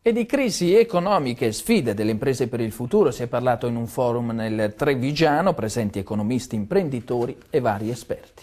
E di crisi economiche e sfide delle imprese per il futuro si è parlato in un forum nel Trevigiano, presenti economisti, imprenditori e vari esperti.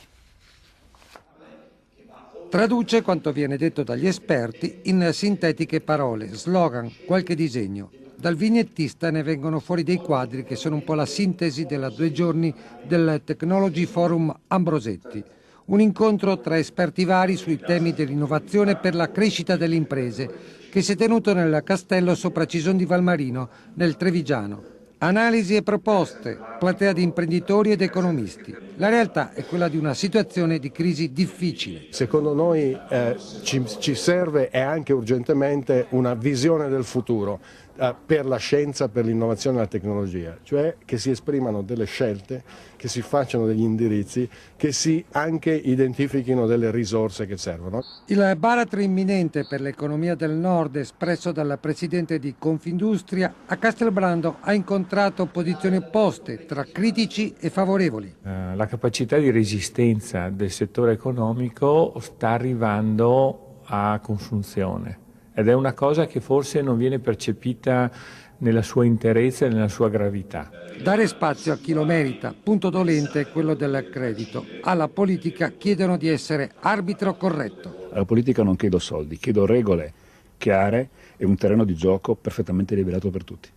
Traduce quanto viene detto dagli esperti in sintetiche parole, slogan, qualche disegno. Dal vignettista ne vengono fuori dei quadri che sono un po' la sintesi della 2 giorni del Technology Forum Ambrosetti. Un incontro tra esperti vari sui temi dell'innovazione per la crescita delle imprese che si è tenuto nel castello sopra Cison di Valmarino, nel Trevigiano. Analisi e proposte, platea di imprenditori ed economisti. La realtà è quella di una situazione di crisi difficile. Secondo noi ci serve e anche urgentemente una visione del futuro per la scienza, per l'innovazione e la tecnologia, cioè che si esprimano delle scelte, che si facciano degli indirizzi, che si anche identifichino delle risorse che servono. Il baratro imminente per l'economia del nord espresso dal presidente di Confindustria a Castelbrando ha incontrato posizioni opposte tra critici e favorevoli. La capacità di resistenza del settore economico sta arrivando a consunzione ed è una cosa che forse non viene percepita nella sua interezza e nella sua gravità. Dare spazio a chi lo merita, punto dolente è quello del credito. Alla politica chiedono di essere arbitro corretto. Alla politica non chiedo soldi, chiedo regole chiare e un terreno di gioco perfettamente liberato per tutti.